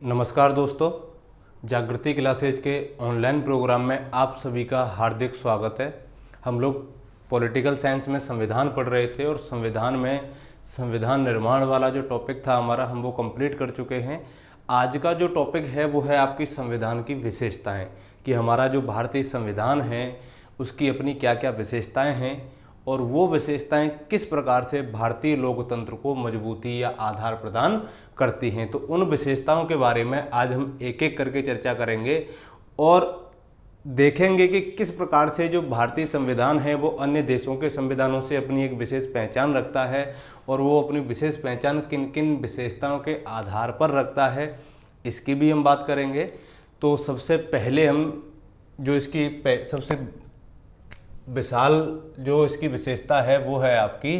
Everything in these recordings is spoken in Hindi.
नमस्कार दोस्तों, जागृति क्लासेज के ऑनलाइन प्रोग्राम में आप सभी का हार्दिक स्वागत है। हम लोग पॉलिटिकल साइंस में संविधान पढ़ रहे थे और संविधान में संविधान निर्माण वाला जो टॉपिक था हमारा, हम वो कंप्लीट कर चुके हैं। आज का जो टॉपिक है वो है आपकी संविधान की विशेषताएं, कि हमारा जो भारतीय संविधान है उसकी अपनी क्या क्या विशेषताएं हैं और वो विशेषताएं किस प्रकार से भारतीय लोकतंत्र को मजबूती या आधार प्रदान करती हैं। तो उन विशेषताओं के बारे में आज हम एक एक करके चर्चा करेंगे और देखेंगे कि किस प्रकार से जो भारतीय संविधान है वो अन्य देशों के संविधानों से अपनी एक विशेष पहचान रखता है और वो अपनी विशेष पहचान किन किन विशेषताओं के आधार पर रखता है, इसकी भी हम बात करेंगे। तो सबसे पहले हम जो इसकी सबसे विशाल जो इसकी विशेषता है वो है आपकी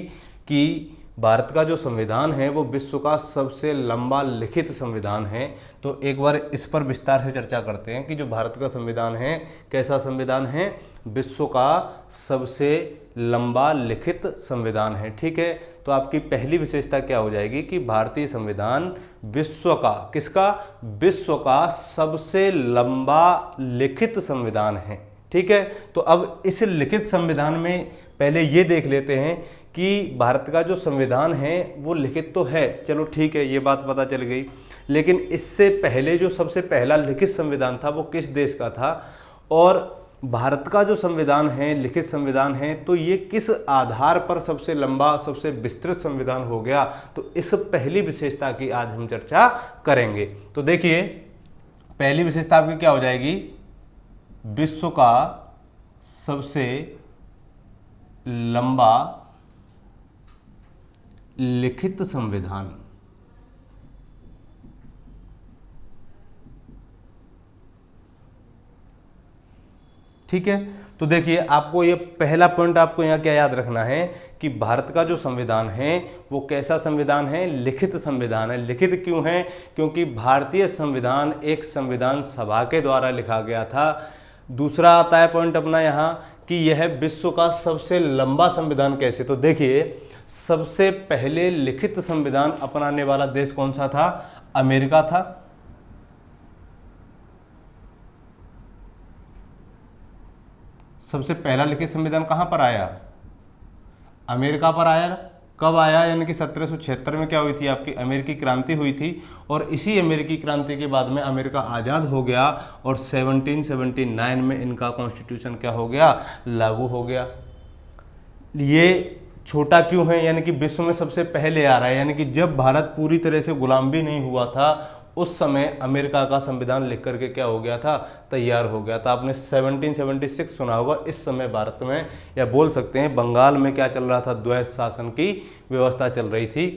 कि भारत का जो संविधान है वो विश्व का सबसे लंबा लिखित संविधान है। तो एक बार इस पर विस्तार से चर्चा करते हैं कि जो भारत का संविधान है कैसा संविधान है, विश्व का सबसे लंबा लिखित संविधान है। ठीक है, तो आपकी पहली विशेषता क्या हो जाएगी कि भारतीय संविधान विश्व का विश्व का सबसे लंबा लिखित संविधान है। ठीक है, तो अब इस लिखित संविधान में पहले ये देख लेते हैं कि भारत का जो संविधान है वो लिखित तो है, चलो ठीक है, ये बात पता चल गई। लेकिन इससे पहले जो सबसे पहला लिखित संविधान था वो किस देश का था, और भारत का जो संविधान है लिखित संविधान है तो ये किस आधार पर सबसे लंबा सबसे विस्तृत संविधान हो गया। तो इस पहली विशेषता की आज हम चर्चा करेंगे। तो देखिए, पहली विशेषता आपकी क्या हो जाएगी, विश्व का सबसे लंबा लिखित संविधान। ठीक है, तो देखिए आपको ये पहला पॉइंट आपको यहाँ क्या याद रखना है कि भारत का जो संविधान है वो कैसा संविधान है, लिखित संविधान है। लिखित क्यों है, क्योंकि भारतीय संविधान एक संविधान सभा के द्वारा लिखा गया था। दूसरा आता है पॉइंट अपना यहाँ कि यह विश्व का सबसे लंबा संविधान कैसे। तो देखिए, सबसे पहले लिखित संविधान अपनाने वाला देश कौन सा था, अमेरिका था। सबसे पहला लिखित संविधान कहां पर आया, अमेरिका पर आया। कब आया, यानी कि 1776 में क्या हुई थी, आपकी अमेरिकी क्रांति हुई थी और इसी अमेरिकी क्रांति के बाद में अमेरिका आज़ाद हो गया और 1779 में इनका कॉन्स्टिट्यूशन क्या हो गया, लागू हो गया। ये छोटा क्यों है, यानी कि विश्व में सबसे पहले आ रहा है, यानी कि जब भारत पूरी तरह से गुलाम भी नहीं हुआ था उस समय अमेरिका का संविधान लिख करके क्या हो गया था, तैयार हो गया था। आपने 1776 सुना होगा। इस समय भारत में, या बोल सकते हैं बंगाल में क्या चल रहा था, द्वैध शासन की व्यवस्था चल रही थी।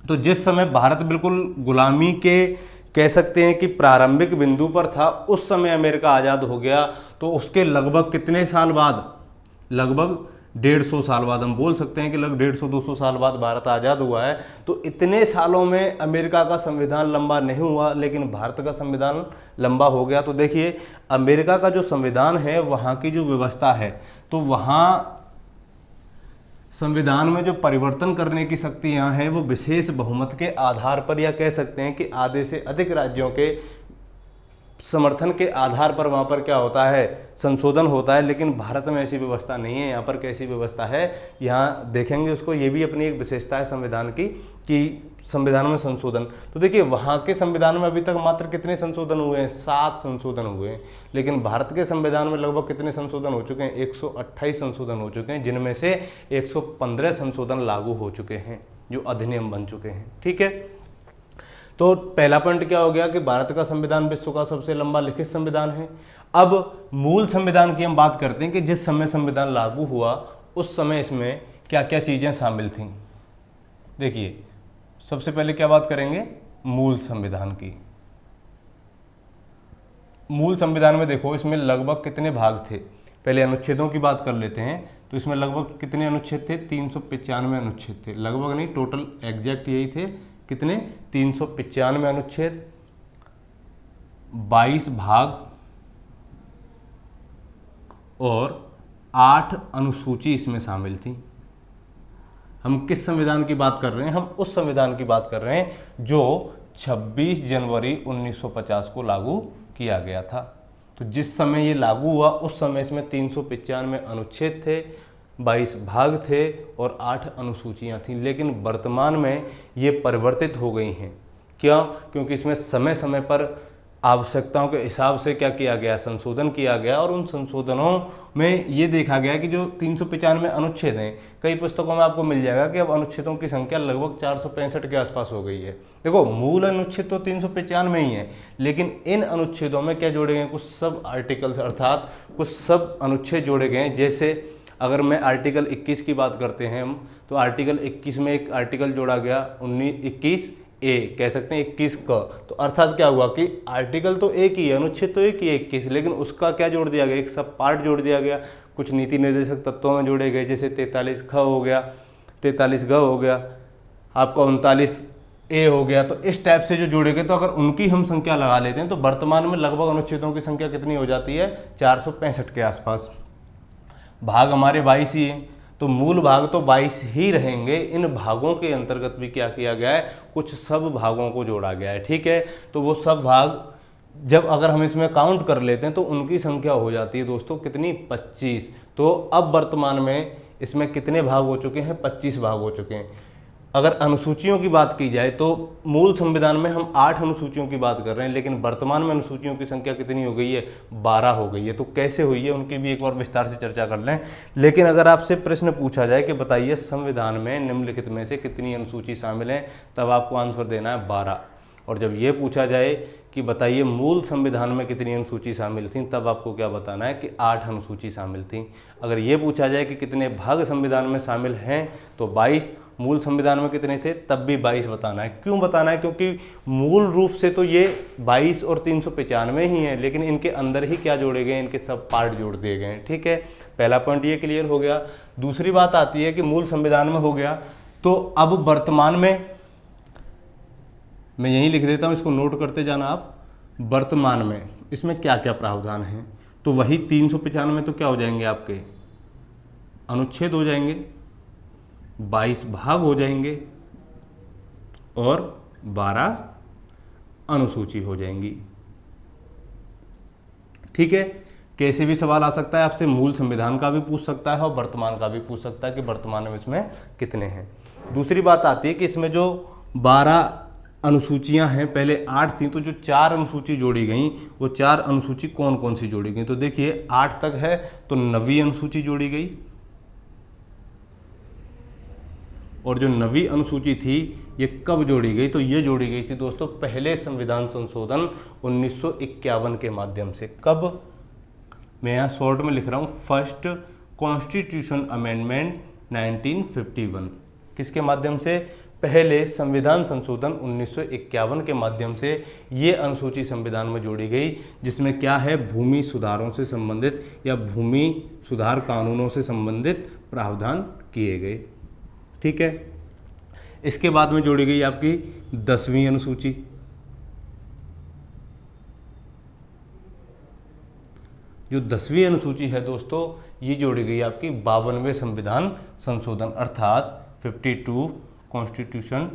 तो जिस समय भारत बिल्कुल गुलामी के कह सकते हैं कि प्रारंभिक बिंदु पर था, उस समय अमेरिका आज़ाद हो गया। तो उसके लगभग कितने साल बाद, लगभग 150 साल बाद, हम बोल सकते हैं कि लगभग 150-200 साल बाद भारत आज़ाद हुआ है। तो इतने सालों में अमेरिका का संविधान लंबा नहीं हुआ, लेकिन भारत का संविधान लंबा हो गया। तो देखिए, अमेरिका का जो संविधान है, वहाँ की जो व्यवस्था है, तो वहाँ संविधान में जो परिवर्तन करने की शक्ति यहाँ है वो विशेष बहुमत के आधार पर, या कह सकते हैं कि आधे से अधिक राज्यों के समर्थन के आधार पर वहाँ पर क्या होता है, संशोधन होता है। लेकिन भारत में ऐसी व्यवस्था नहीं है। यहाँ पर कैसी व्यवस्था है, यहाँ देखेंगे उसको। ये भी अपनी एक विशेषता है संविधान की कि संविधान में संशोधन। तो देखिए, वहाँ के संविधान में अभी तक मात्र कितने संशोधन हुए हैं, 7 संशोधन हुए हैं। लेकिन भारत के संविधान में लगभग कितने संशोधन हो चुके हैं, 128 संशोधन हो चुके हैं, जिनमें से 115 संशोधन लागू हो चुके हैं, जो अधिनियम बन चुके हैं। ठीक है, तो पहला पॉइंट क्या हो गया कि भारत का संविधान विश्व का सबसे लंबा लिखित संविधान है। अब मूल संविधान की हम बात करते हैं कि जिस समय संविधान लागू हुआ उस समय इसमें क्या क्या चीज़ें शामिल थीं। देखिए, सबसे पहले क्या बात करेंगे, मूल संविधान की। मूल संविधान में देखो, इसमें लगभग कितने भाग थे। पहले अनुच्छेदों की बात कर लेते हैं। तो इसमें लगभग कितने अनुच्छेद थे, 395 अनुच्छेद थे। लगभग नहीं, टोटल एग्जैक्ट यही थे। कितने, 395 अनुच्छेद, 22 भाग और 8 अनुसूची इसमें शामिल थी। हम किस संविधान की बात कर रहे हैं, हम उस संविधान की बात कर रहे हैं जो 26 जनवरी 1950 को लागू किया गया था। तो जिस समय ये लागू हुआ उस समय इसमें 395 अनुच्छेद थे, 22 भाग थे और 8 अनुसूचियां थीं। लेकिन वर्तमान में ये परिवर्तित हो गई हैं। क्यों? क्योंकि इसमें समय समय पर आवश्यकताओं के हिसाब से क्या किया गया, संशोधन किया गया। और उन संशोधनों में ये देखा गया कि जो 395 अनुच्छेद हैं, कई पुस्तकों में आपको मिल जाएगा कि अब अनुच्छेदों की संख्या लगभग 465 के आसपास हो गई है। देखो, मूल अनुच्छेद तो 395 ही है, लेकिन इन अनुच्छेदों में क्या जोड़े गए, कुछ सब आर्टिकल्स अर्थात कुछ सब अनुच्छेद जोड़े गए हैं। जैसे अगर मैं आर्टिकल 21 की बात करते हैं हम, तो आर्टिकल 21 में एक आर्टिकल जोड़ा गया 21 ए, कह सकते हैं 21 का। तो अर्थात क्या हुआ कि आर्टिकल तो एक ही है, अनुच्छेद तो एक ही है 21, लेकिन उसका क्या जोड़ दिया गया, एक सब पार्ट जोड़ दिया गया, कुछ नीति निर्देशक तत्वों में जोड़े गए। जैसे 43 ख हो गया, 43 ग हो गया, आपका 39 ए हो गया। तो इस टाइप से जो जोड़े गए, तो अगर उनकी हम संख्या लगा लेते हैं तो वर्तमान में लगभग अनुच्छेदों की संख्या कितनी हो जाती है, 465 के आसपास। भाग हमारे 22 ही हैं, तो मूल भाग तो 22 ही रहेंगे। इन भागों के अंतर्गत भी क्या किया गया है, कुछ सब भागों को जोड़ा गया है। ठीक है, तो वो सब भाग जब अगर हम इसमें काउंट कर लेते हैं तो उनकी संख्या हो जाती है दोस्तों कितनी, 25। तो अब वर्तमान में इसमें कितने भाग हो चुके हैं, 25 भाग हो चुके हैं। अगर अनुसूचियों की बात की जाए तो मूल संविधान में हम 8 अनुसूचियों की बात कर रहे हैं, लेकिन वर्तमान में अनुसूचियों की संख्या कितनी हो गई है, 12 हो गई है। तो कैसे हुई है उनकी भी एक बार विस्तार से चर्चा कर लें। लेकिन अगर आपसे प्रश्न पूछा जाए कि बताइए संविधान में निम्नलिखित में से कितनी अनुसूची शामिल है, तब आपको आंसर देना है 12। और जब ये पूछा जाए कि बताइए मूल संविधान में कितनी अनुसूची शामिल थी, तब आपको क्या बताना है कि 8 अनुसूची शामिल थी। अगर ये पूछा जाए कि कितने भाग संविधान में शामिल हैं, तो 22। मूल संविधान में कितने थे, तब भी 22 बताना है। क्यों बताना है, क्योंकि मूल रूप से तो ये 22 और 395 ही हैं, लेकिन इनके अंदर ही क्या जोड़े गए, इनके सब पार्ट जोड़ दिए गए हैं। ठीक है, पहला पॉइंट ये क्लियर हो गया। दूसरी बात आती है कि मूल संविधान में हो गया, तो अब वर्तमान में मैं यहीं लिख देता हूँ, इसको नोट करते जाना आप। वर्तमान में इसमें क्या क्या प्रावधान हैं, तो वही 395 में तो क्या हो जाएंगे, आपके अनुच्छेद हो जाएंगे, 22 भाग हो जाएंगे और 12 अनुसूची हो जाएंगी। ठीक है, कैसे भी सवाल आ सकता है आपसे, मूल संविधान का भी पूछ सकता है और वर्तमान का भी पूछ सकता है कि वर्तमान में इसमें कितने हैं। दूसरी बात आती है कि इसमें जो 12 अनुसूचियां हैं, पहले 8 थी, तो जो 4 अनुसूची जोड़ी गई, वो 4 अनुसूची कौन कौन सी जोड़ी गई, तो देखिए 8 तक है तो 9वीं अनुसूची जोड़ी गई। और जो 9वीं अनुसूची थी ये कब जोड़ी गई, तो ये जोड़ी गई थी दोस्तों पहले संविधान संशोधन 1951 के माध्यम से। कब, मैं यहाँ शॉर्ट में लिख रहा हूँ, फर्स्ट कॉन्स्टिट्यूशन अमेंडमेंट 1951। किसके माध्यम से, पहले संविधान संशोधन 1951 के माध्यम से ये अनुसूची संविधान में जोड़ी गई, जिसमें क्या है, भूमि सुधारों से संबंधित या भूमि सुधार कानूनों से संबंधित प्रावधान किए गए। ठीक है, इसके बाद में जोड़ी गई आपकी 10वीं अनुसूची। जो 10वीं अनुसूची है दोस्तों, ये जोड़ी गई आपकी 52वें संविधान संशोधन अर्थात 52 कॉन्स्टिट्यूशन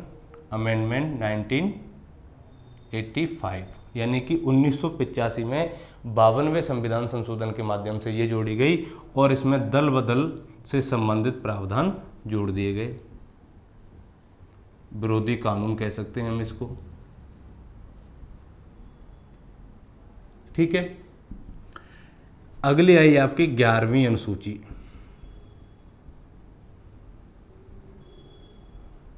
अमेंडमेंट 1985, यानी कि 1985 में 52वें संविधान संशोधन के माध्यम से ये जोड़ी गई और इसमें दल बदल से संबंधित प्रावधान जोड़ दिए गए। विरोधी कानून कह सकते हैं हम इसको। ठीक है, अगली आई आपकी 11वीं अनुसूची।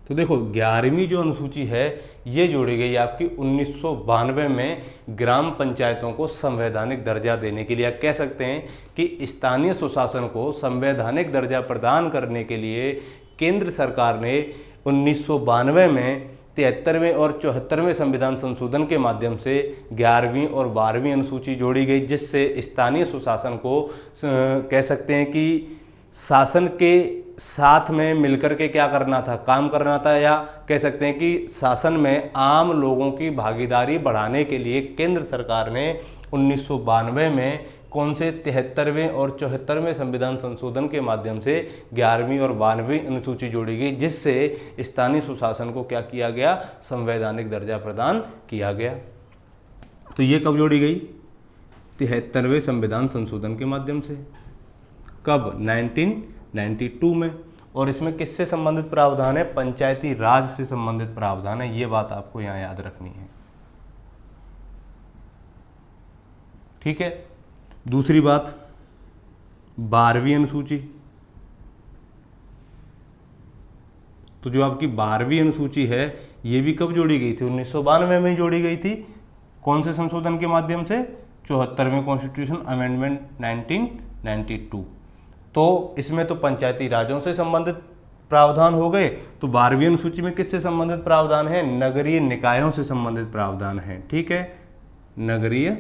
तो देखो 11वीं जो अनुसूची है ये जोड़ी गई आपकी 1992 में ग्राम पंचायतों को संवैधानिक दर्जा देने के लिए। आप कह सकते हैं कि स्थानीय सुशासन को संवैधानिक दर्जा प्रदान करने के लिए केंद्र सरकार ने 1992 में 73वें और 74वें संविधान संशोधन के माध्यम से 11वीं और 12वीं अनुसूची जोड़ी गई, जिससे स्थानीय सुशासन को कह सकते हैं कि शासन के साथ में मिलकर के क्या करना था, काम करना था, या कह सकते हैं कि शासन में आम लोगों की भागीदारी बढ़ाने के लिए केंद्र सरकार ने 1992 में कौन से 73वें और 74वें संविधान संशोधन के माध्यम से 11वीं और 12वीं अनुसूची जोड़ी गई, जिससे स्थानीय सुशासन को क्या किया गया, संवैधानिक दर्जा प्रदान किया गया। तो ये कब जोड़ी गई, 73वें संविधान संशोधन के माध्यम से। कब, 1992 में। और इसमें किससे संबंधित प्रावधान है, पंचायती राज से संबंधित प्रावधान है, ये बात आपको यहाँ याद रखनी है। ठीक है। दूसरी बात, 12वीं अनुसूची। तो जो आपकी 12वीं अनुसूची है ये भी कब जोड़ी गई थी, 1992 में जोड़ी गई थी। कौन से संशोधन के माध्यम से, 74वें कॉन्स्टिट्यूशन अमेंडमेंट 1992। तो इसमें तो पंचायती राजों से संबंधित प्रावधान हो गए। तो 12वीं अनुसूची में किससे संबंधित प्रावधान है, नगरीय निकायों से संबंधित प्रावधान है। ठीक है, नगरीय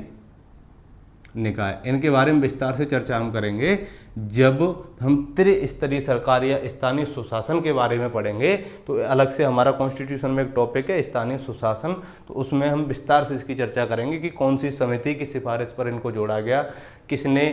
निकाय, इनके बारे में विस्तार से चर्चा हम करेंगे जब हम त्रिस्तरीय सरकार या स्थानीय सुशासन के बारे में पढ़ेंगे। तो अलग से हमारा कॉन्स्टिट्यूशन में एक टॉपिक है स्थानीय सुशासन, तो उसमें हम विस्तार से इसकी चर्चा करेंगे कि कौन सी समिति की सिफारिश पर इनको जोड़ा गया, किसने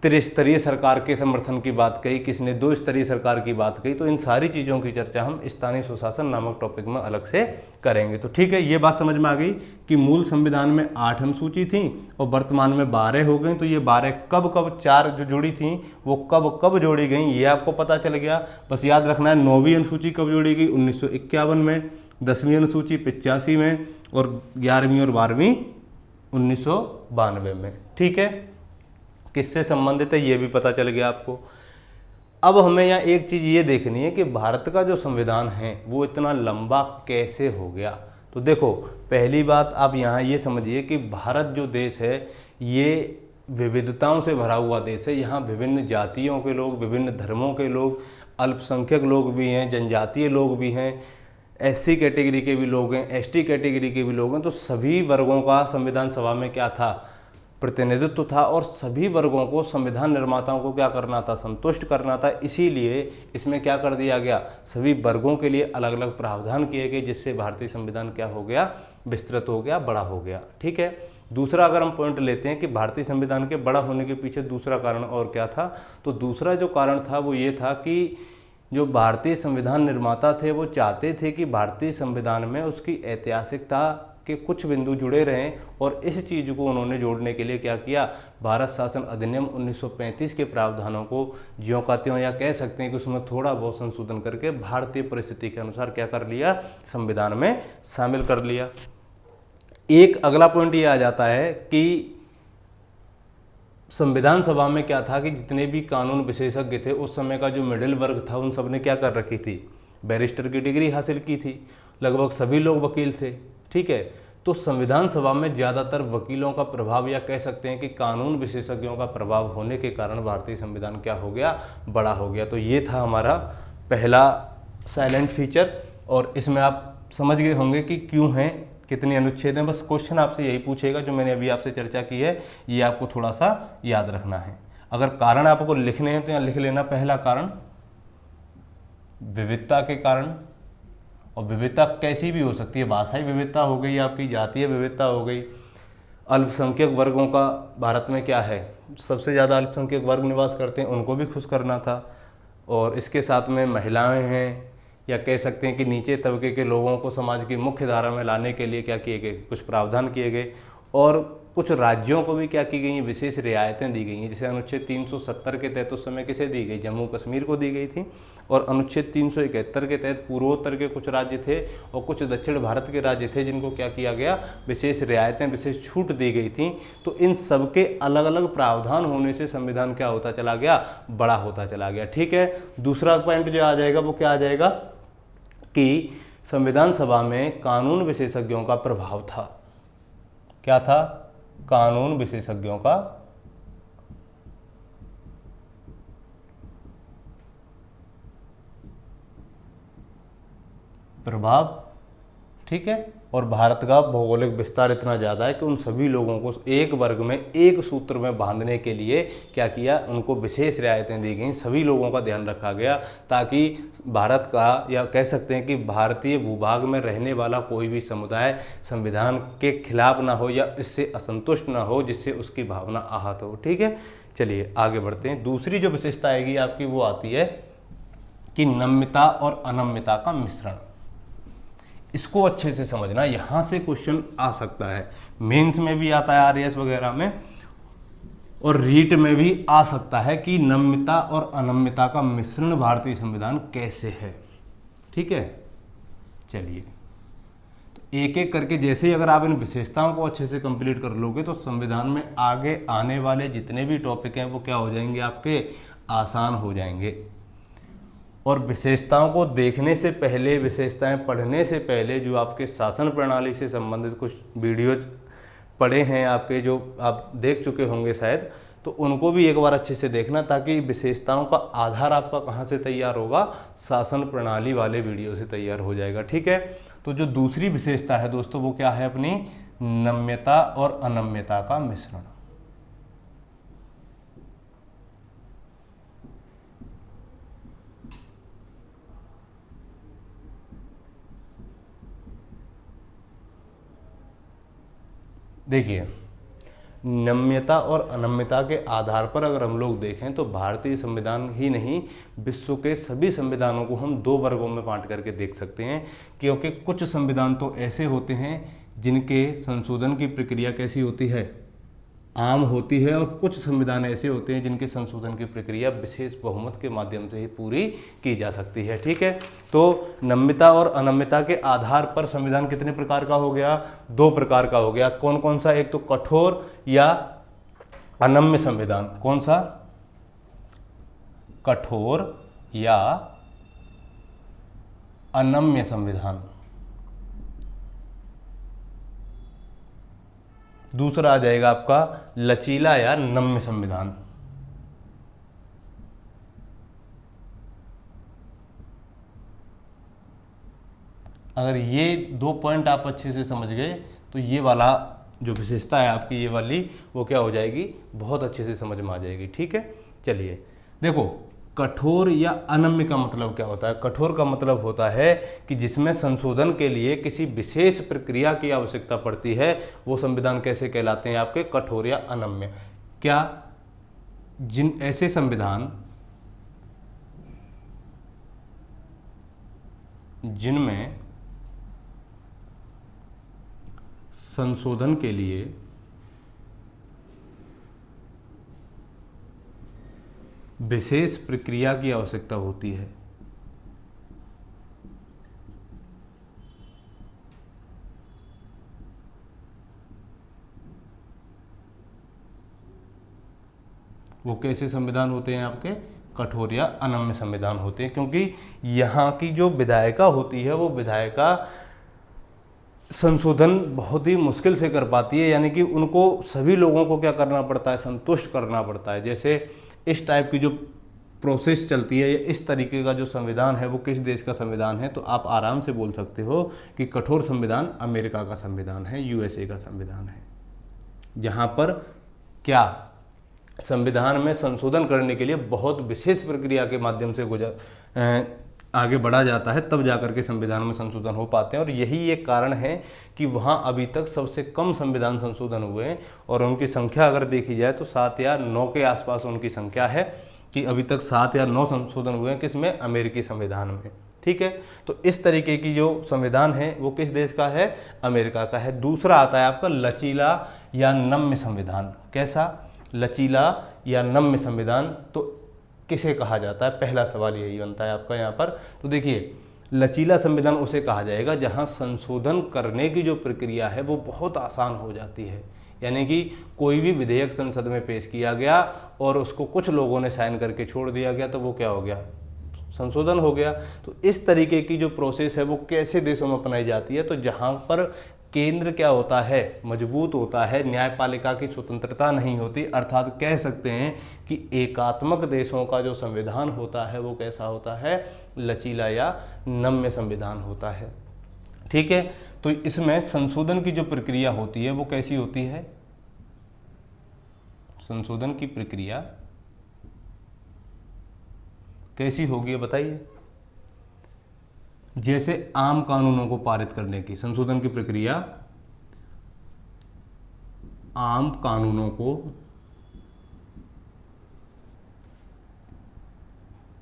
त्रिस्तरीय सरकार के समर्थन की बात कही, किसने 2 स्तरीय सरकार की बात कही। तो इन सारी चीज़ों की चर्चा हम स्थानीय सुशासन नामक टॉपिक में अलग से करेंगे। तो ठीक है, ये बात समझ में आ गई कि मूल संविधान में 8 अनुसूची थी और वर्तमान में 12 हो गई। तो ये 12 कब कब, 4 जो जुड़ी थी वो कब कब जोड़ी गई, ये आपको पता चल गया। बस याद रखना है 9वीं अनुसूची कब जोड़ी गई, 1951 में, 10वीं अनुसूची 85 में और 11वीं और 12वीं 1992 में। ठीक है, किससे संबंधित है ये भी पता चल गया आपको। अब हमें यहाँ एक चीज़ ये देखनी है कि भारत का जो संविधान है वो इतना लंबा कैसे हो गया। तो देखो, पहली बात आप यहाँ ये समझिए कि भारत जो देश है ये विविधताओं से भरा हुआ देश है। यहाँ विभिन्न जातियों के लोग, विभिन्न धर्मों के लोग, अल्पसंख्यक लोग भी हैं, जनजातीय लोग भी हैं, SC कैटेगरी के भी लोग हैं, ST कैटेगरी के भी लोग हैं। तो सभी वर्गों का संविधान सभा में क्या था, प्रतिनिधित्व था और सभी वर्गों को संविधान निर्माताओं को क्या करना था, संतुष्ट करना था। इसीलिए इसमें क्या कर दिया गया, सभी वर्गों के लिए अलग अलग प्रावधान किए गए, जिससे भारतीय संविधान क्या हो गया, विस्तृत हो गया, बड़ा हो गया। ठीक है। दूसरा अगर हम पॉइंट लेते हैं कि भारतीय संविधान के बड़ा होने के पीछे दूसरा कारण और क्या था, तो दूसरा जो कारण था वो ये था कि जो भारतीय संविधान निर्माता थे वो चाहते थे कि भारतीय संविधान में उसकी ऐतिहासिकता के कुछ बिंदु जुड़े रहें। और इस चीज़ को उन्होंने जोड़ने के लिए क्या किया, भारत शासन अधिनियम 1935 के प्रावधानों को ज्यों का त्यों, या कह सकते हैं कि उसमें थोड़ा बहुत संशोधन करके भारतीय परिस्थिति के अनुसार क्या कर लिया, संविधान में शामिल कर लिया। एक अगला पॉइंट ये आ जाता है कि संविधान सभा में क्या था कि जितने भी कानून विशेषज्ञ थे उस समय का जो मिडिल वर्ग था उन सब ने क्या कर रखी थी, बैरिस्टर की डिग्री हासिल की थी। लगभग सभी लोग वकील थे। ठीक है। तो संविधान सभा में ज़्यादातर वकीलों का प्रभाव, या कह सकते हैं कि कानून विशेषज्ञों का प्रभाव होने के कारण भारतीय संविधान क्या हो गया, बड़ा हो गया। तो ये था हमारा पहला साइलेंट फीचर। और इसमें आप समझ गए होंगे कि क्यों हैं, कितने अनुच्छेद हैं। बस क्वेश्चन आपसे यही पूछेगा जो मैंने अभी आपसे चर्चा की है, ये आपको थोड़ा सा याद रखना है। अगर कारण आपको लिखने हैं तो यहाँ लिख लेना। पहला कारण विविधता के कारण, और विविधता कैसी भी हो सकती है, भाषाई विविधता हो गई, आपकी जातीय विविधता हो गई। अल्पसंख्यक वर्गों का भारत में क्या है, सबसे ज़्यादा अल्पसंख्यक वर्ग निवास करते हैं, उनको भी खुश करना था। और इसके साथ में महिलाएं हैं, या कह सकते हैं कि नीचे तबके के लोगों को समाज की मुख्य धारा में लाने के लिए क्या किए गए, कुछ प्रावधान किए गए। और कुछ राज्यों को भी क्या की गई, विशेष रियायतें दी गई हैं। जैसे अनुच्छेद 370 के तहत उस समय किसे दी गई, जम्मू कश्मीर को दी गई थी। और अनुच्छेद 371 के तहत पूर्वोत्तर के कुछ राज्य थे और कुछ दक्षिण भारत के राज्य थे जिनको क्या किया गया, विशेष रियायतें, विशेष छूट दी गई थी। तो इन सब के अलग अलग प्रावधान होने से संविधान क्या होता चला गया, बड़ा होता चला गया। ठीक है। दूसरा पॉइंट जो आ जाएगा वो क्या आ जाएगा कि संविधान सभा में कानून विशेषज्ञों का प्रभाव था। क्या था, कानून विशेषज्ञों का प्रभाव। ठीक है। और भारत का भौगोलिक विस्तार इतना ज़्यादा है कि उन सभी लोगों को एक वर्ग में एक सूत्र में बांधने के लिए क्या किया, उनको विशेष रियायतें दी गई, सभी लोगों का ध्यान रखा गया ताकि भारत का, या कह सकते हैं कि भारतीय भूभाग में रहने वाला कोई भी समुदाय संविधान के खिलाफ ना हो या इससे असंतुष्ट ना हो जिससे उसकी भावना आहत हो। ठीक है, चलिए आगे बढ़ते हैं। दूसरी जो विशेषता आएगी आपकी वो आती है कि नम्यता और अनम्यता का मिश्रण। इसको अच्छे से समझना, यहाँ से क्वेश्चन आ सकता है, मेंस में भी आता है आरएएस वगैरह में, और रीट में भी आ सकता है कि नम्यता और अनम्यता का मिश्रण भारतीय संविधान कैसे है। ठीक है, चलिए तो एक एक करके जैसे ही अगर आप इन विशेषताओं को अच्छे से कंप्लीट कर लोगे तो संविधान में आगे आने वाले जितने भी टॉपिक हैं वो क्या हो जाएंगे, आपके आसान हो जाएंगे। और विशेषताओं को देखने से पहले, विशेषताएं पढ़ने से पहले जो आपके शासन प्रणाली से संबंधित कुछ वीडियोज पढ़े हैं आपके, जो आप देख चुके होंगे शायद, तो उनको भी एक बार अच्छे से देखना ताकि विशेषताओं का आधार आपका कहाँ से तैयार होगा, शासन प्रणाली वाले वीडियो से तैयार हो जाएगा। ठीक है, तो जो दूसरी विशेषता है दोस्तों वो क्या है अपनी, नम्यता और अनम्यता का मिश्रण। देखिए, नम्यता और अनम्यता के आधार पर अगर हम लोग देखें तो भारतीय संविधान ही नहीं, विश्व के सभी संविधानों को हम दो वर्गों में बांट करके देख सकते हैं, क्योंकि कुछ संविधान तो ऐसे होते हैं जिनके संशोधन की प्रक्रिया कैसी होती है, आम होती है, और कुछ संविधान ऐसे होते हैं जिनके संशोधन की प्रक्रिया विशेष बहुमत के माध्यम से ही पूरी की जा सकती है। ठीक है, तो नम्यता और अनम्यता के आधार पर संविधान कितने प्रकार का हो गया, दो प्रकार का हो गया। कौन कौन सा, एक तो कठोर या अनम्य संविधान। कौन सा, कठोर या अनम्य संविधान। दूसरा आ जाएगा आपका लचीला या नम्य संविधान। अगर ये दो पॉइंट आप अच्छे से समझ गए तो ये वाला जो विशेषता है आपकी, ये वाली, वो क्या हो जाएगी, बहुत अच्छे से समझ में आ जाएगी। ठीक है, चलिए देखो, कठोर या अनम्य का मतलब क्या होता है। कठोर का मतलब होता है कि जिसमें संशोधन के लिए किसी विशेष प्रक्रिया की आवश्यकता पड़ती है, वो संविधान कैसे कहलाते हैं आपके, कठोर या अनम्य। क्या, जिन ऐसे संविधान जिनमें संशोधन के लिए विशेष प्रक्रिया की आवश्यकता होती है, वो कैसे संविधान होते हैं आपके, कठोर या अनम्य संविधान होते हैं। क्योंकि यहाँ की जो विधायिका होती है वो विधायिका संशोधन बहुत ही मुश्किल से कर पाती है, यानी कि उनको सभी लोगों को क्या करना पड़ता है, संतुष्ट करना पड़ता है। जैसे इस टाइप की जो प्रोसेस चलती है, इस तरीके का जो संविधान है वो किस देश का संविधान है, तो आप आराम से बोल सकते हो कि कठोर संविधान अमेरिका का संविधान है, यूएसए का संविधान है, जहाँ पर क्या संविधान में संशोधन करने के लिए बहुत विशेष प्रक्रिया के माध्यम से आगे बढ़ा जाता है, तब जाकर के संविधान में संशोधन हो पाते हैं। और यही एक कारण है कि वहाँ अभी तक सबसे कम संविधान संशोधन हुए हैं, और उनकी संख्या अगर देखी जाए तो 7 या 9 के आसपास उनकी संख्या है, कि अभी तक 7 या 9 संशोधन हुए हैं, किसमें, अमेरिकी संविधान में। ठीक है, तो इस तरीके की जो संविधान है वो किस देश का है, अमेरिका का है। दूसरा आता है आपका लचीला या नम्य संविधान। कैसा, लचीला या नम्य संविधान तो किसे कहा जाता है, पहला सवाल यही बनता है आपका यहाँ पर। तो देखिए, लचीला संविधान उसे कहा जाएगा जहाँ संशोधन करने की जो प्रक्रिया है वो बहुत आसान हो जाती है, यानी कि कोई भी विधेयक संसद में पेश किया गया और उसको कुछ लोगों ने साइन करके छोड़ दिया गया तो वो क्या हो गया, संशोधन हो गया। तो इस तरीके की जो प्रोसेस है वो कैसे देशों में अपनाई जाती है, तो जहाँ पर केंद्र क्या होता है, मजबूत होता है, न्यायपालिका की स्वतंत्रता नहीं होती, अर्थात कह सकते हैं कि एकात्मक देशों का जो संविधान होता है वो कैसा होता है, लचीला या नम्य संविधान होता है। ठीक है, तो इसमें संशोधन की जो प्रक्रिया होती है वो कैसी होती है? संशोधन की प्रक्रिया कैसी होगी बताइए। जैसे आम कानूनों को पारित करने की संशोधन की प्रक्रिया आम कानूनों को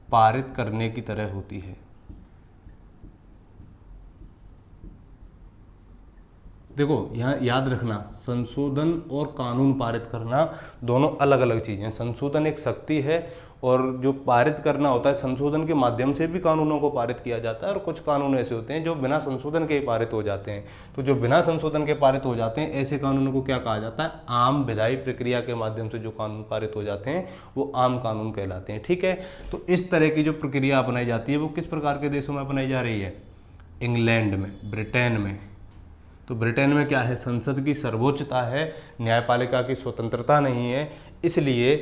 पारित करने की तरह होती है। देखो यहाँ याद रखना, संशोधन और कानून पारित करना दोनों अलग अलग चीज़ें हैं। संशोधन एक शक्ति है और जो पारित करना होता है, संशोधन के माध्यम से भी कानूनों को पारित किया जाता है और कुछ कानून ऐसे होते हैं जो बिना संशोधन के ही पारित हो जाते हैं। तो जो बिना संशोधन के पारित हो जाते हैं ऐसे कानूनों को क्या कहा जाता है? आम विधायी प्रक्रिया के माध्यम से जो कानून पारित हो जाते हैं वो आम कानून कहलाते हैं। ठीक है, तो इस तरह की जो प्रक्रिया अपनाई जाती है वो किस प्रकार के देशों में अपनाई जा रही है? इंग्लैंड में, ब्रिटेन में। तो ब्रिटेन में क्या है? संसद की सर्वोच्चता है, न्यायपालिका की स्वतंत्रता नहीं है, इसलिए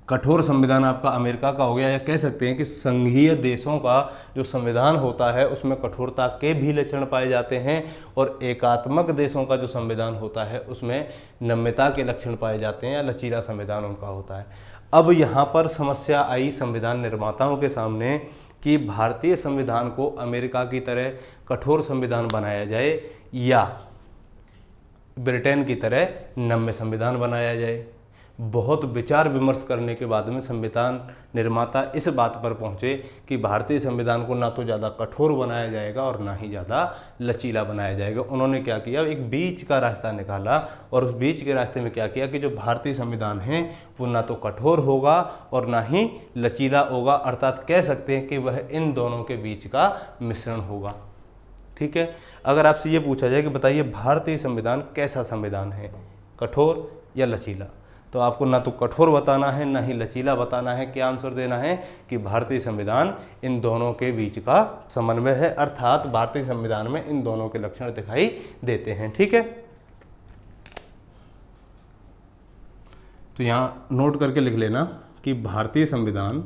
कठोर संविधान आपका अमेरिका का हो गया। या कह सकते हैं कि संघीय देशों का जो संविधान होता है उसमें कठोरता के भी लक्षण पाए जाते हैं और एकात्मक देशों का जो संविधान होता है उसमें नम्यता के लक्षण पाए जाते हैं या लचीला संविधान उनका होता है। अब यहाँ पर समस्या आई संविधान निर्माताओं के सामने कि भारतीय संविधान को अमेरिका की तरह कठोर संविधान बनाया जाए या ब्रिटेन की तरह नम्य संविधान बनाया जाए। बहुत विचार विमर्श करने के बाद में संविधान निर्माता इस बात पर पहुंचे कि भारतीय संविधान को ना तो ज़्यादा कठोर बनाया जाएगा और ना ही ज़्यादा लचीला बनाया जाएगा। उन्होंने क्या किया? एक बीच का रास्ता निकाला और उस बीच के रास्ते में क्या किया कि जो भारतीय संविधान है वो ना तो कठोर होगा और ना ही लचीला होगा, अर्थात कह सकते हैं कि वह इन दोनों के बीच का मिश्रण होगा। ठीक है, अगर आपसे ये पूछा जाए कि बताइए भारतीय संविधान कैसा संविधान है, कठोर या लचीला, तो आपको ना तो कठोर बताना है ना ही लचीला बताना है। क्या आंसर देना है? कि भारतीय संविधान इन दोनों के बीच का समन्वय है, अर्थात भारतीय संविधान में इन दोनों के लक्षण दिखाई देते हैं। ठीक है, तो यहाँ नोट करके लिख लेना कि भारतीय संविधान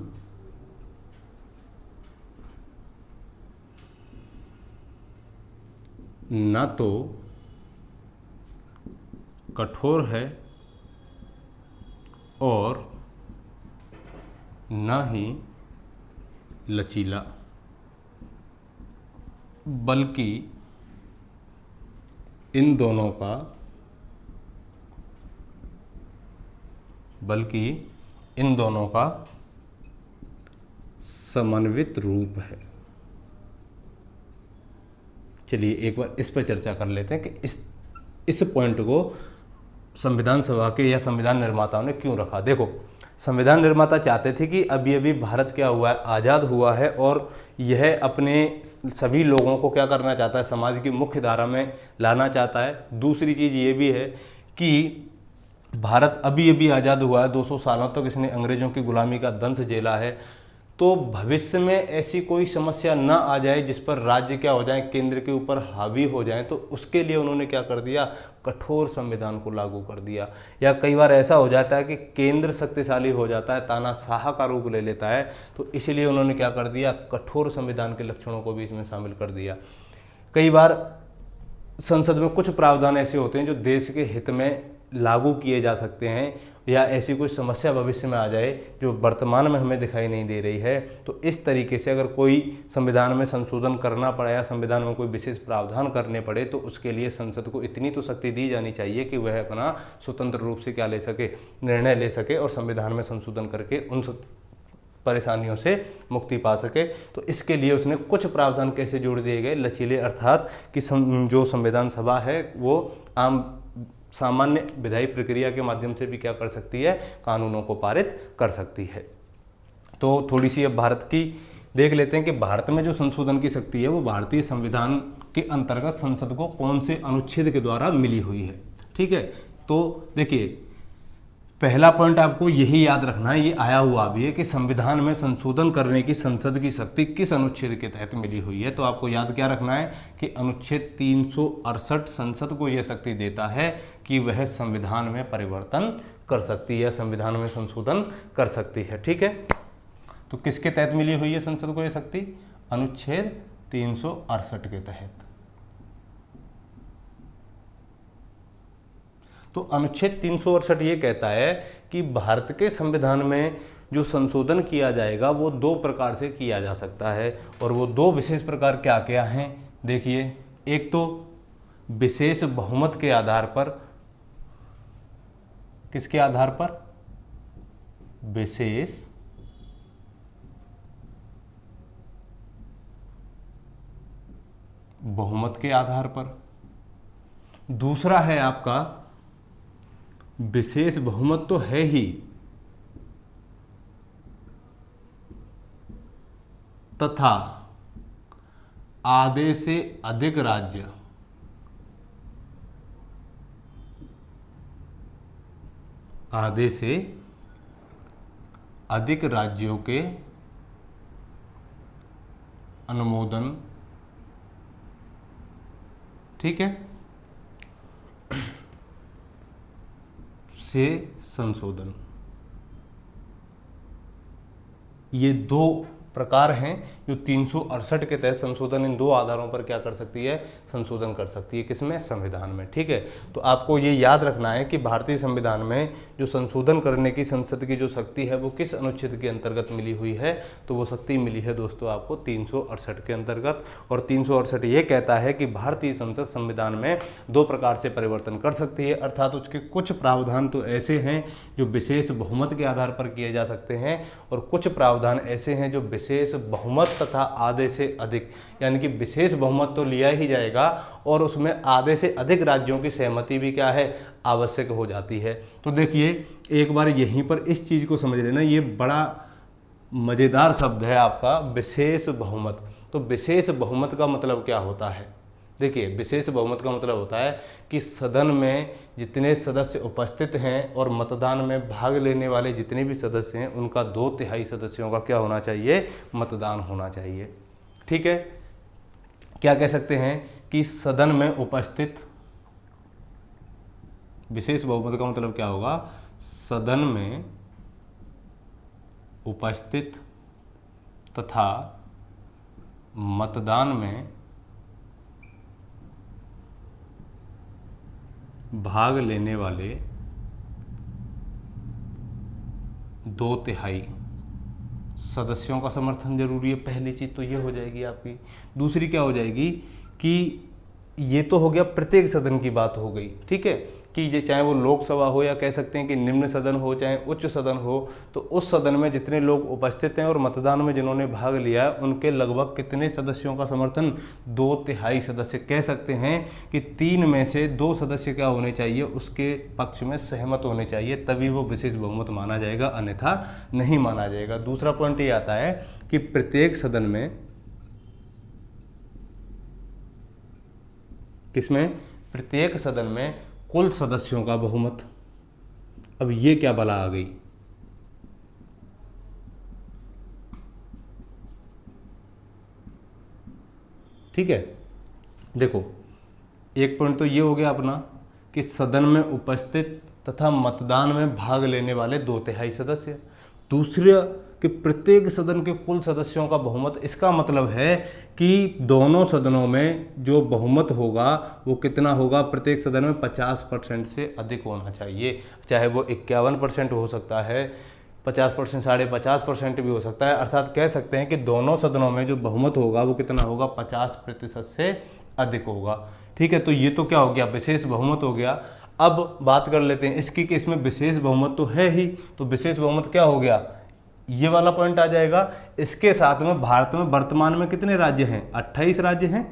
ना तो कठोर है और न ही लचीला, बल्कि इन दोनों का समन्वित रूप है। चलिए एक बार इस पर चर्चा कर लेते हैं कि इस पॉइंट को संविधान सभा के या संविधान निर्माताओं ने क्यों रखा। देखो, संविधान निर्माता चाहते थे कि अभी अभी भारत क्या हुआ है, आज़ाद हुआ है और यह अपने सभी लोगों को क्या करना चाहता है, समाज की मुख्य धारा में लाना चाहता है। दूसरी चीज़ ये भी है कि भारत अभी अभी आज़ाद हुआ है, 200 सालों तक इसने अंग्रेज़ों की गुलामी का दंश झेला है, तो भविष्य में ऐसी कोई समस्या ना आ जाए जिस पर राज्य क्या हो जाए, केंद्र के ऊपर हावी हो जाए, तो उसके लिए उन्होंने क्या कर दिया? कठोर संविधान को लागू कर दिया। या कई बार ऐसा हो जाता है कि केंद्र शक्तिशाली हो जाता है, तानाशाह का रूप ले लेता है, तो इसलिए उन्होंने क्या कर दिया? कठोर संविधान के लक्षणों को भी इसमें शामिल कर दिया। कई बार संसद में कुछ प्रावधान ऐसे होते हैं जो देश के हित में लागू किए जा सकते हैं, या ऐसी कोई समस्या भविष्य में आ जाए जो वर्तमान में हमें दिखाई नहीं दे रही है, तो इस तरीके से अगर कोई संविधान में संशोधन करना पड़े या संविधान में कोई विशेष प्रावधान करने पड़े तो उसके लिए संसद को इतनी तो शक्ति दी जानी चाहिए कि वह अपना स्वतंत्र रूप से क्या ले सके, निर्णय ले सके और संविधान में संशोधन करके उन परेशानियों से मुक्ति पा सके। तो इसके लिए उसने कुछ प्रावधान कैसे जोड़ दिए गए? लचीले, अर्थात कि जो संविधान सभा है वो आम सामान्य विधायी प्रक्रिया के माध्यम से भी क्या कर सकती है? कानूनों को पारित कर सकती है। तो थोड़ी सी अब भारत की देख लेते हैं कि भारत में जो संशोधन की शक्ति है वो भारतीय संविधान के अंतर्गत संसद को कौन से अनुच्छेद के द्वारा मिली हुई है। ठीक है, तो देखिए पहला पॉइंट आपको यही याद रखना है, ये आया हुआ भी है कि संविधान में संशोधन करने की संसद की शक्ति किस अनुच्छेद के तहत मिली हुई है। तो आपको याद क्या रखना है कि अनुच्छेद 368 संसद को यह शक्ति देता है कि वह संविधान में परिवर्तन कर सकती है, संविधान में संशोधन कर सकती है। ठीक है, तो किसके तहत मिली हुई है संसद को यह शक्ति? अनुच्छेद 368 के तहत। तो अनुच्छेद 368 ये कहता है कि भारत के संविधान में जो संशोधन किया जाएगा वो दो प्रकार से किया जा सकता है, और वो दो विशेष प्रकार क्या क्या हैं देखिए। एक तो विशेष बहुमत के आधार पर, किसके आधार पर? विशेष बहुमत के आधार पर। दूसरा है आपका विशेष बहुमत तो है ही, तथा आधे से अधिक राज्य, आधे से अधिक राज्यों के अनुमोदन, ठीक है, से संशोधन। ये दो प्रकार हैं जो 368 के तहत संशोधन इन दो आधारों पर क्या कर सकती है? संशोधन कर सकती है। किसमें? संविधान में। ठीक है, तो आपको ये याद रखना है कि भारतीय संविधान में जो संशोधन करने की संसद की जो शक्ति है वो किस अनुच्छेद के अंतर्गत मिली हुई है? तो वो शक्ति मिली है दोस्तों आपको 368 के अंतर्गत। और 368 ये कहता है कि भारतीय संसद संविधान में दो प्रकार से परिवर्तन कर सकती है, अर्थात उसके कुछ प्रावधान तो ऐसे हैं जो विशेष बहुमत के आधार पर किए जा सकते हैं, और कुछ प्रावधान ऐसे हैं जो विशेष बहुमत तथा आधे से अधिक, यानी कि विशेष बहुमत तो लिया ही जाएगा और उसमें आधे से अधिक राज्यों की सहमति भी क्या है? आवश्यक हो जाती है। तो देखिए एक बार यहीं पर इस चीज़ को समझ लेना, ये बड़ा मज़ेदार शब्द है आपका विशेष बहुमत। तो विशेष बहुमत का मतलब क्या होता है? देखिए विशेष बहुमत का मतलब होता है कि सदन में जितने सदस्य उपस्थित हैं और मतदान में भाग लेने वाले जितने भी सदस्य हैं उनका 2/3 सदस्यों का क्या होना चाहिए? मतदान होना चाहिए। ठीक है, क्या कह सकते हैं कि सदन में उपस्थित, विशेष बहुमत का मतलब क्या होगा? सदन में उपस्थित तथा मतदान में भाग लेने वाले 2/3 सदस्यों का समर्थन जरूरी है। पहली चीज़ तो ये हो जाएगी आपकी। दूसरी क्या हो जाएगी कि ये तो हो गया प्रत्येक सदन की बात हो गई, ठीक है, कि ये चाहे वो लोकसभा हो या कह सकते हैं कि निम्न सदन हो चाहे उच्च सदन हो, तो उस सदन में जितने लोग उपस्थित हैं और मतदान में जिन्होंने भाग लिया है उनके लगभग कितने सदस्यों का समर्थन? 2/3 सदस्य। कह सकते हैं कि 3 में से 2 सदस्य क्या होने चाहिए? उसके पक्ष में सहमत होने चाहिए, तभी वो विशेष बहुमत माना जाएगा, अन्यथा नहीं माना जाएगा। दूसरा पॉइंट ये आता है कि प्रत्येक सदन में, किसमें? प्रत्येक सदन में कुल सदस्यों का बहुमत। अब ये क्या बला आ गई? ठीक है, देखो एक पॉइंट तो ये हो गया अपना कि सदन में उपस्थित तथा मतदान में भाग लेने वाले 2/3 सदस्य। दूसरा कि प्रत्येक सदन के कुल सदस्यों का बहुमत। इसका मतलब है कि दोनों सदनों में जो बहुमत होगा वो कितना होगा? प्रत्येक सदन में 50% से अधिक होना चाहिए। चाहे वो 51% हो सकता है, 50%, 50.5% भी हो सकता है। अर्थात कह सकते हैं कि दोनों सदनों में जो बहुमत होगा वो कितना होगा? 50% से अधिक होगा। ठीक है, तो ये तो क्या हो गया? विशेष बहुमत हो गया। अब बात कर लेते हैं इसकी कि इसमें विशेष बहुमत तो है ही, तो विशेष बहुमत क्या हो गया? ये वाला पॉइंट आ जाएगा। इसके साथ में भारत में वर्तमान में कितने राज्य हैं? 28 राज्य हैं।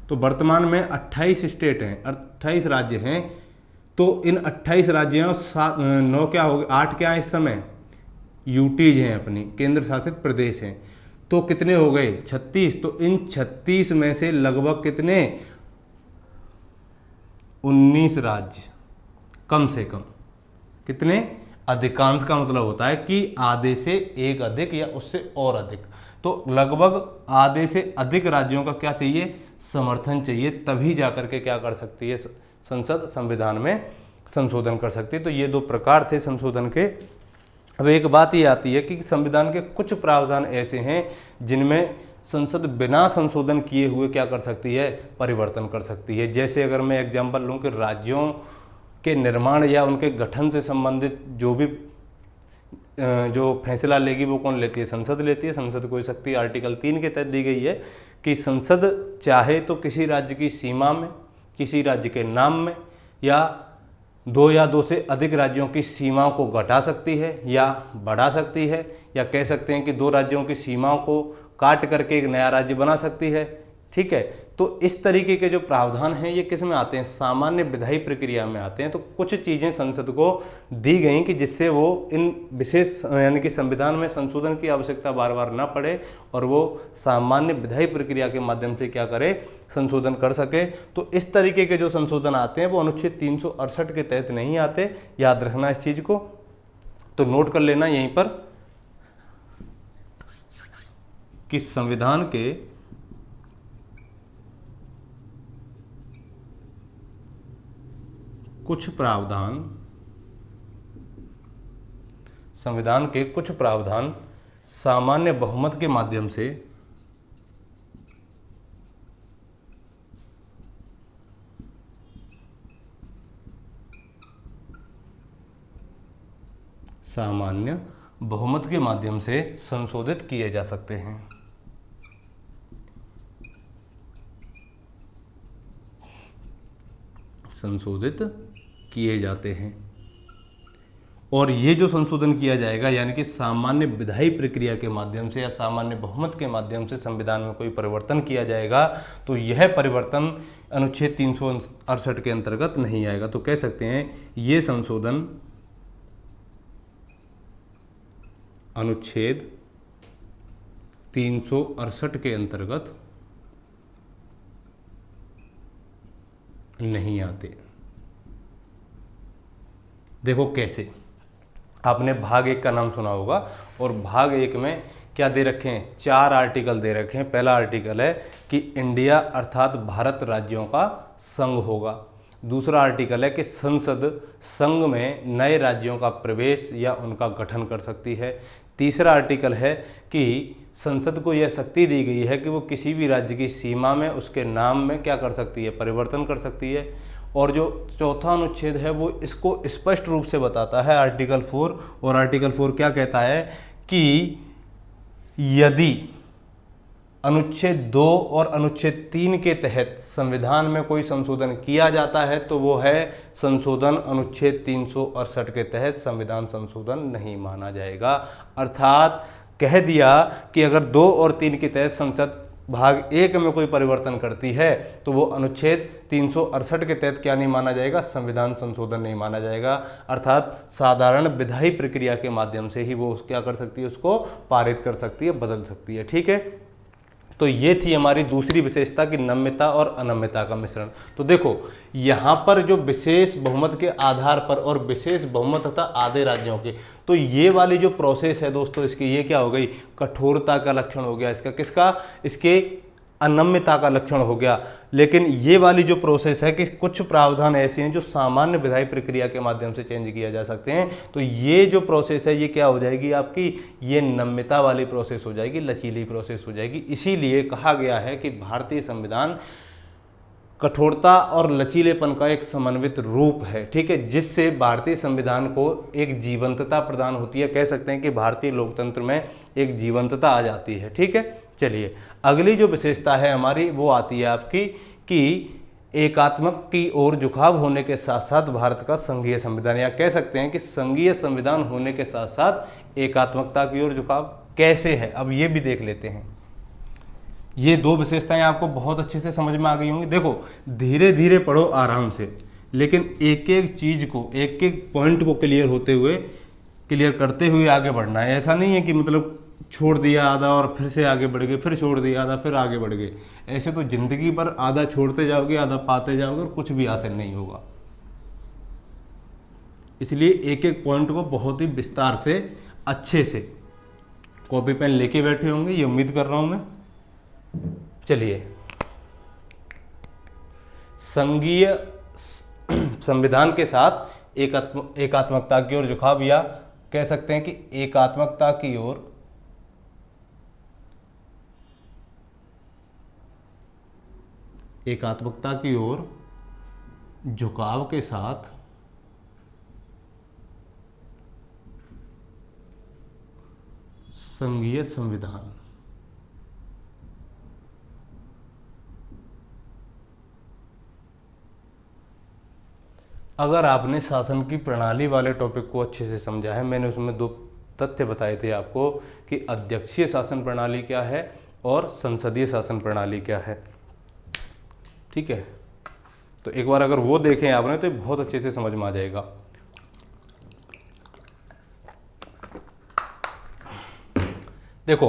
तो वर्तमान में 28 स्टेट हैं, 28 राज्य हैं। तो इन 28 राज्यों 9 क्या हो गए? 8 क्या है इस समय? यूटीज हैं, अपनी केंद्र शासित प्रदेश हैं। तो कितने हो गए? 36। तो इन 36 में से लगभग कितने? 19 राज्य, कम से कम कितने? अधिकांश का मतलब होता है कि आधे से एक अधिक या उससे और अधिक। तो लगभग आधे से अधिक राज्यों का क्या चाहिए? समर्थन चाहिए, तभी जाकर के क्या कर सकती है संसद? संविधान में संशोधन कर सकती है। तो ये 2 प्रकार थे संशोधन के। अब एक बात ये आती है कि संविधान के कुछ प्रावधान ऐसे हैं जिनमें संसद बिना संशोधन किए हुए क्या कर सकती है? परिवर्तन कर सकती है। जैसे अगर मैं एग्जाम्पल लूँ कि राज्यों के निर्माण या उनके गठन से संबंधित जो भी जो फैसला लेगी वो कौन लेती है? संसद लेती है। संसद को शक्ति आर्टिकल 3 के तहत दी गई है कि संसद चाहे तो किसी राज्य की सीमा में, किसी राज्य के नाम में या दो से अधिक राज्यों की सीमाओं को घटा सकती है या बढ़ा सकती है, या कह सकते हैं कि दो राज्यों की सीमाओं को काट करके एक नया राज्य बना सकती है। ठीक है, तो इस तरीके के जो प्रावधान हैं ये किस में आते हैं? सामान्य विधायी प्रक्रिया में आते हैं। तो कुछ चीज़ें संसद को दी गई कि जिससे वो इन विशेष यानी कि संविधान में संशोधन की आवश्यकता बार बार ना पड़े और वो सामान्य विधायी प्रक्रिया के माध्यम से क्या करे? संशोधन कर सके। तो इस तरीके के जो संशोधन आते हैं वो अनुच्छेद 368 के तहत नहीं आते, याद रखना इस चीज़ को। तो नोट कर लेना यहीं पर कि संविधान के कुछ प्रावधान, संविधान के कुछ प्रावधान सामान्य बहुमत के माध्यम से संशोधित किए जा सकते हैं। संशोधित किए जाते हैं। और ये जो संशोधन किया जाएगा यानी कि सामान्य विधायी प्रक्रिया के माध्यम से या सामान्य बहुमत के माध्यम से संविधान में कोई परिवर्तन किया जाएगा तो यह परिवर्तन अनुच्छेद 368 के अंतर्गत नहीं आएगा। तो कह सकते हैं ये संशोधन अनुच्छेद 368 के अंतर्गत नहीं आते। देखो कैसे, आपने भाग 1 का नाम सुना होगा और भाग 1 में क्या दे रखे हैं? 4 आर्टिकल दे रखे हैं। पहला आर्टिकल है कि इंडिया अर्थात भारत राज्यों का संघ होगा। दूसरा आर्टिकल है कि संसद संघ में नए राज्यों का प्रवेश या उनका गठन कर सकती है। तीसरा आर्टिकल है कि संसद को यह शक्ति दी गई है कि वो किसी भी राज्य की सीमा में उसके नाम में क्या कर सकती है? परिवर्तन कर सकती है। और जो चौथा अनुच्छेद है वो इसको स्पष्ट रूप से बताता है, आर्टिकल 4। और आर्टिकल 4 क्या कहता है कि यदि अनुच्छेद 2 और अनुच्छेद 3 के तहत संविधान में कोई संशोधन किया जाता है तो वो है संशोधन अनुच्छेद 368 के तहत संविधान संशोधन नहीं माना जाएगा। अर्थात कह दिया कि अगर 2 और 3 के तहत संसद भाग 1 में कोई परिवर्तन करती है तो वो अनुच्छेद 368 के तहत क्या नहीं माना जाएगा? संविधान संशोधन नहीं माना जाएगा। अर्थात साधारण विधायी प्रक्रिया के माध्यम से ही वो क्या कर सकती है? उसको पारित कर सकती है, बदल सकती है। ठीक है, तो ये थी हमारी दूसरी विशेषता कि नम्यता और अनम्यता का मिश्रण। तो देखो यहाँ पर जो विशेष बहुमत के आधार पर और विशेष बहुमत तथा आधे राज्यों के, तो ये वाली जो प्रोसेस है दोस्तों इसकी, ये क्या हो गई? कठोरता का लक्षण हो गया इसका। किसका? इसके अनम्यता का लक्षण हो गया। लेकिन ये वाली जो प्रोसेस है कि कुछ प्रावधान ऐसे हैं जो सामान्य विधायी प्रक्रिया के माध्यम से चेंज किया जा सकते हैं, तो ये जो प्रोसेस है ये क्या हो जाएगी आपकी? ये नम्यता वाली प्रोसेस हो जाएगी, लचीली प्रोसेस हो जाएगी। इसीलिए कहा गया है कि भारतीय संविधान कठोरता और लचीलेपन का एक समन्वित रूप है। ठीक है, जिससे भारतीय संविधान को एक जीवंतता प्रदान होती है। कह सकते हैं कि भारतीय लोकतंत्र में एक जीवंतता आ जाती है। ठीक है, चलिए अगली जो विशेषता है हमारी वो आती है आपकी कि एकात्मक की ओर झुकाव होने के साथ साथ भारत का संघीय संविधान, या कह सकते हैं कि संघीय संविधान होने के साथ साथ एकात्मकता की ओर झुकाव कैसे है, अब ये भी देख लेते हैं। ये 2 विशेषताएं आपको बहुत अच्छे से समझ में आ गई होंगी। देखो धीरे धीरे पढ़ो आराम से, लेकिन एक एक चीज को, एक एक पॉइंट को क्लियर करते हुए आगे बढ़ना है। ऐसा नहीं है कि मतलब छोड़ दिया आधा और फिर से आगे बढ़ गए, फिर छोड़ दिया आधा फिर आगे बढ़ गए। ऐसे तो जिंदगी पर आधा छोड़ते जाओगे, आधा पाते जाओगे और कुछ भी हासिल नहीं होगा। इसलिए एक एक पॉइंट को बहुत ही विस्तार से अच्छे से कॉपी पेन लेके बैठे होंगे, ये उम्मीद कर रहा हूं मैं। चलिए, संघीय संविधान के साथ एकात्मकता की ओर झुकाव, या कह सकते हैं कि एकात्मकता की ओर झुकाव के साथ संघीय संविधान। अगर आपने शासन की प्रणाली वाले टॉपिक को अच्छे से समझा है, मैंने उसमें 2 तथ्य बताए थे आपको कि अध्यक्षीय शासन प्रणाली क्या है और संसदीय शासन प्रणाली क्या है। ठीक है, तो एक बार अगर वो देखें आपने तो बहुत अच्छे से समझ में आ जाएगा। देखो,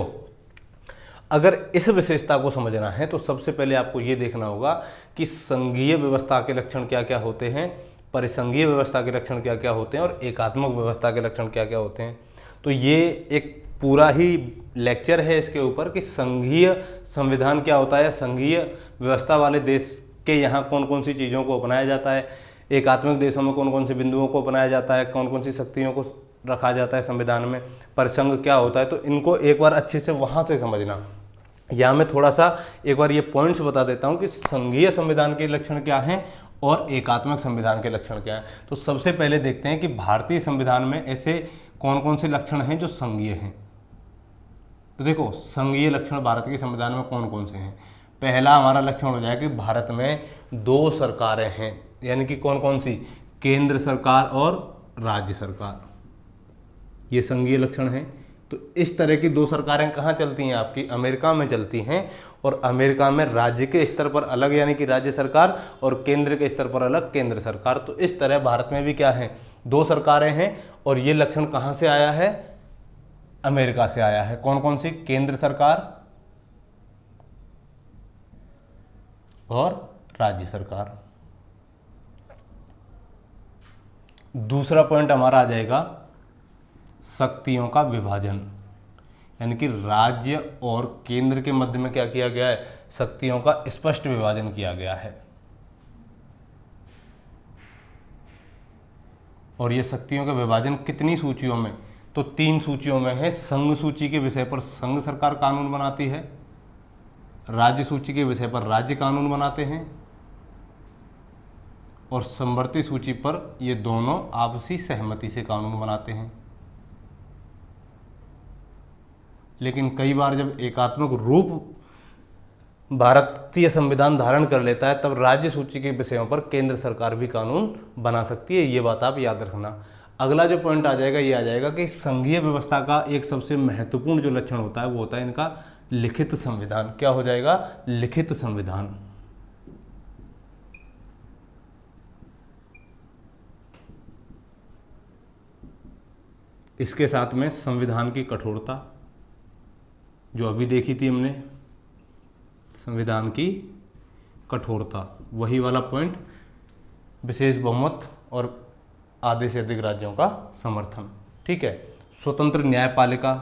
अगर इस विशेषता को समझना है तो सबसे पहले आपको ये देखना होगा कि संघीय व्यवस्था के लक्षण क्या क्या होते हैं, परिसंघीय व्यवस्था के लक्षण क्या क्या होते हैं और एकात्मक व्यवस्था के लक्षण क्या क्या होते हैं। तो ये एक पूरा ही लेक्चर है इसके ऊपर कि संघीय संविधान क्या होता है, संघीय व्यवस्था वाले देश के यहाँ कौन कौन सी चीज़ों को अपनाया जाता है, एकात्मक देशों में कौन कौन से बिंदुओं को अपनाया जाता है, कौन कौन सी शक्तियों को रखा जाता है संविधान में, परिसंघ क्या होता है। तो इनको एक बार अच्छे से वहाँ से समझना। यहाँ मैं थोड़ा सा एक बार ये पॉइंट्स बता देता हूँ कि संघीय संविधान के लक्षण क्या हैं और एकात्मक संविधान के लक्षण क्या हैं। तो सबसे पहले देखते हैं कि भारतीय संविधान में ऐसे कौन कौन से लक्षण हैं जो संघीय हैं। तो देखो, संघीय लक्षण भारत के संविधान में कौन कौन से हैं। पहला हमारा लक्षण हो जाएगा कि भारत में 2 सरकारें हैं, यानी कि कौन कौन सी, केंद्र सरकार और राज्य सरकार, ये संघीय लक्षण है। तो इस तरह की 2 सरकारें कहाँ चलती हैं आपकी, अमेरिका में चलती हैं, और अमेरिका में राज्य के स्तर पर अलग यानी कि राज्य सरकार और केंद्र के स्तर पर अलग केंद्र सरकार। तो इस तरह भारत में भी क्या है, 2 सरकारें हैं और ये लक्षण कहाँ से आया है, अमेरिका से आया है। कौन कौन सी, केंद्र सरकार और राज्य सरकार। दूसरा पॉइंट हमारा आ जाएगा शक्तियों का विभाजन, यानी कि राज्य और केंद्र के मध्य में क्या किया गया है, शक्तियों का स्पष्ट विभाजन किया गया है। और ये शक्तियों का विभाजन कितनी सूचियों में, तो 3 सूचियों में है। संघ सूची के विषय पर संघ सरकार कानून बनाती है, राज्य सूची के विषय पर राज्य कानून बनाते हैं, और समवर्ती सूची पर ये दोनों आपसी सहमति से कानून बनाते हैं। लेकिन कई बार जब एकात्मक रूप भारतीय संविधान धारण कर लेता है तब राज्य सूची के विषयों पर केंद्र सरकार भी कानून बना सकती है, ये बात आप याद रखना। अगला जो पॉइंट आ जाएगा ये आ जाएगा कि संघीय व्यवस्था का एक सबसे महत्वपूर्ण जो लक्षण होता है वो होता है इनका लिखित संविधान। क्या हो जाएगा, लिखित संविधान। इसके साथ में संविधान की कठोरता जो अभी देखी थी हमने, संविधान की कठोरता, वही वाला पॉइंट, विशेष बहुमत और आधे से अधिक राज्यों का समर्थन। ठीक है, स्वतंत्र न्यायपालिका,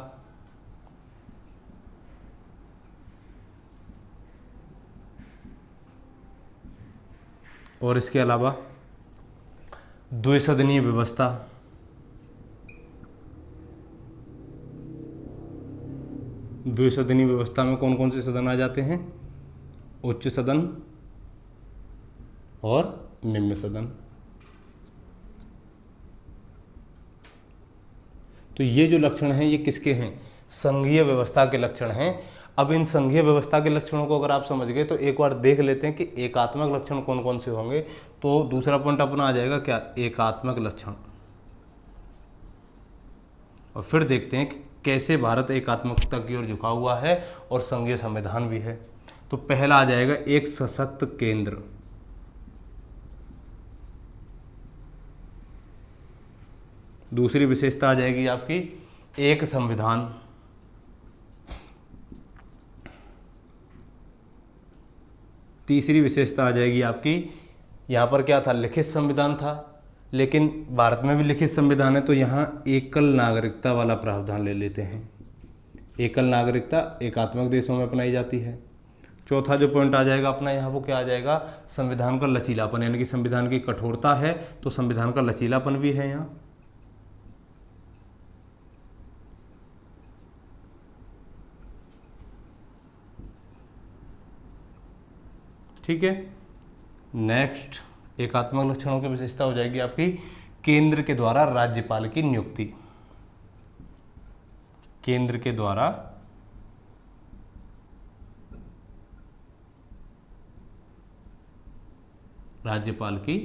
और इसके अलावा द्विसदनीय व्यवस्था, द्विसदनीय व्यवस्था में कौन कौन से सदन आ जाते हैं, उच्च सदन और निम्न सदन। तो ये जो लक्षण हैं ये किसके हैं, संघीय व्यवस्था के लक्षण हैं। अब इन संघीय व्यवस्था के लक्षणों को अगर आप समझ गए तो एक बार देख लेते हैं कि एकात्मक लक्षण कौन कौन से होंगे। तो दूसरा पॉइंट अपना आ जाएगा क्या, एकात्मक लक्षण। और फिर देखते हैं कि कैसे भारत एकात्मकता की ओर झुका हुआ है और संघीय संविधान भी है। तो पहला आ जाएगा एक सशक्त केंद्र। दूसरी विशेषता आ जाएगी आपकी एक संविधान। तीसरी विशेषता आ जाएगी आपकी, यहाँ पर क्या था, लिखित संविधान था, लेकिन भारत में भी लिखित संविधान है तो यहाँ एकल नागरिकता वाला प्रावधान ले लेते हैं। एकल नागरिकता एकात्मक देशों में अपनाई जाती है। चौथा जो पॉइंट आ जाएगा अपना यहाँ, वो क्या आ जाएगा, संविधान का लचीलापन, यानी कि संविधान की कठोरता है तो संविधान का लचीलापन भी है यहाँ। ठीक है, नेक्स्ट एकात्मक लक्षणों की विशेषता हो जाएगी आपकी केंद्र के द्वारा राज्यपाल की नियुक्ति। केंद्र के द्वारा राज्यपाल की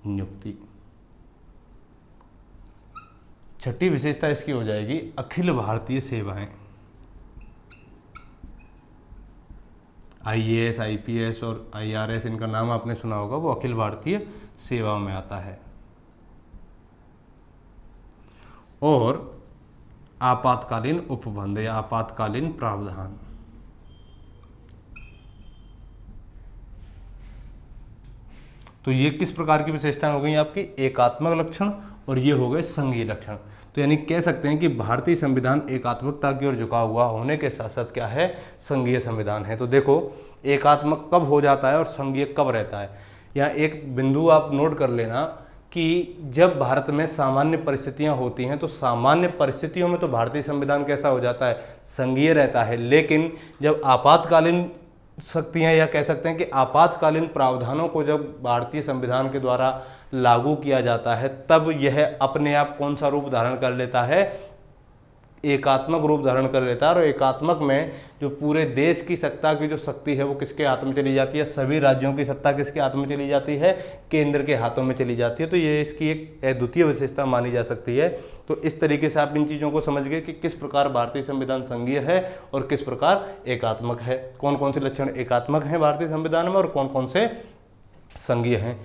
नियुक्ति। छठी विशेषता इसकी हो जाएगी अखिल भारतीय सेवाएं। आईएएस, आईपीएस और आईआरएस, इनका नाम आपने सुना होगा, वो अखिल भारतीय सेवा में आता है। और आपातकालीन उपबंध या आपातकालीन प्रावधान। तो ये किस प्रकार की विशेषताएं हो गई आपकी? एकात्मक लक्षण, और ये हो गए संघीय लक्षण। तो यानी कह सकते हैं कि भारतीय संविधान एकात्मकता की ओर झुका हुआ होने के साथ साथ क्या है? संघीय संविधान है। तो देखो एकात्मक कब हो जाता है और संघीय कब रहता है। यहाँ एक बिंदु आप नोट कर लेना कि जब भारत में सामान्य परिस्थितियां होती हैं तो सामान्य परिस्थितियों में तो भारतीय संविधान कैसा हो जाता है? संघीय रहता है। लेकिन जब आपातकालीन शक्तियां या कह सकते हैं कि आपातकालीन प्रावधानों को जब भारतीय संविधान के द्वारा लागू किया जाता है तब यह अपने आप कौन सा रूप धारण कर लेता है? एकात्मक रूप धारण कर लेता है। और एकात्मक में जो पूरे देश की सत्ता की जो शक्ति है वो किसके हाथ में चली जाती है? सभी राज्यों की सत्ता किसके हाथ में चली जाती है? केंद्र के हाथों में चली जाती है। तो ये इसकी एक अद्वितीय विशेषता मानी जा सकती है। तो इस तरीके से आप इन चीज़ों को समझ गए कि किस प्रकार भारतीय संविधान संघीय है और किस प्रकार एकात्मक है। कौन कौन से लक्षण एकात्मक हैं भारतीय संविधान में और कौन कौन से संघीय हैं।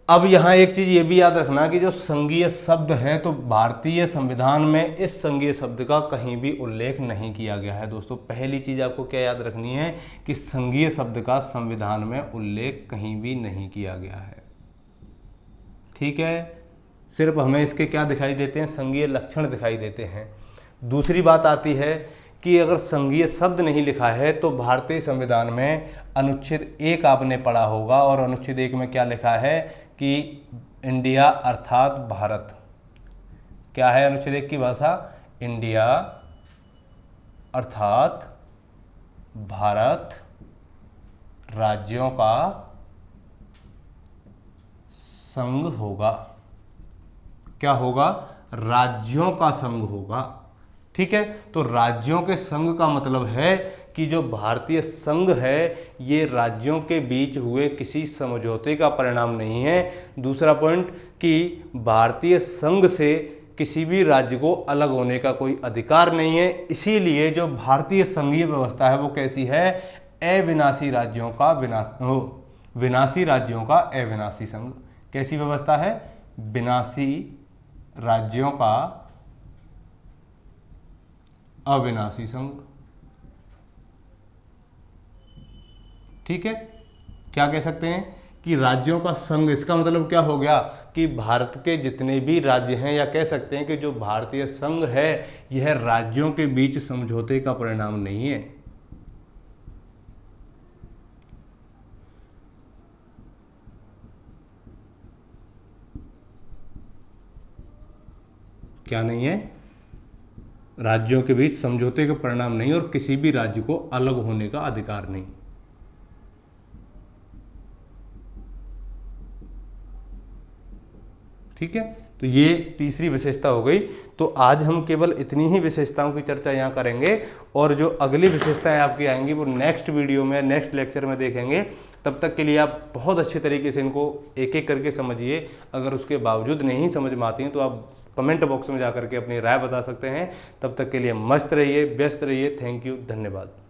अब यहाँ एक चीज़ ये भी याद रखना कि जो संघीय शब्द है तो भारतीय संविधान में इस संघीय शब्द का कहीं भी उल्लेख नहीं किया गया है। दोस्तों पहली चीज़ आपको क्या याद रखनी है कि संघीय शब्द का संविधान में उल्लेख कहीं भी नहीं किया गया है। ठीक है, सिर्फ हमें इसके क्या दिखाई देते हैं? संघीय लक्षण दिखाई देते हैं। दूसरी बात आती है कि अगर संघीय शब्द नहीं लिखा है तो भारतीय संविधान में अनुच्छेद 1 आपने पढ़ा होगा और अनुच्छेद 1 में क्या लिखा है कि इंडिया अर्थात भारत। क्या है अनुच्छेद 1 की भाषा? इंडिया अर्थात भारत राज्यों का संघ होगा। क्या होगा? राज्यों का संघ होगा। ठीक है, तो राज्यों के संघ का मतलब है कि जो भारतीय संघ है ये राज्यों के बीच हुए किसी समझौते का परिणाम नहीं है। दूसरा पॉइंट कि भारतीय संघ से किसी भी राज्य को अलग होने का कोई अधिकार नहीं है। इसीलिए जो भारतीय संघीय व्यवस्था है वो कैसी है? अविनाशी राज्यों का विनाशी राज्यों का अविनाशी संघ। कैसी व्यवस्था है? विनाशी राज्यों का अविनाशी संघ। ठीक है, क्या कह सकते हैं कि राज्यों का संघ। इसका मतलब क्या हो गया कि भारत के जितने भी राज्य हैं या कह सकते हैं कि जो भारतीय संघ है यह राज्यों के बीच समझौते का परिणाम नहीं है। क्या नहीं है? राज्यों के बीच समझौते का परिणाम नहीं और किसी भी राज्य को अलग होने का अधिकार नहीं। ठीक है, तो ये तीसरी विशेषता हो गई। तो आज हम केवल इतनी ही विशेषताओं की चर्चा यहाँ करेंगे और जो अगली विशेषताएं आपकी आएंगी वो नेक्स्ट वीडियो में, नेक्स्ट लेक्चर में देखेंगे। तब तक के लिए आप बहुत अच्छे तरीके से इनको एक एक करके समझिए। अगर उसके बावजूद नहीं समझ में आती हैं तो आप कमेंट बॉक्स में जा करके अपनी राय बता सकते हैं। तब तक के लिए मस्त रहिए, व्यस्त रहिए। थैंक यू, धन्यवाद।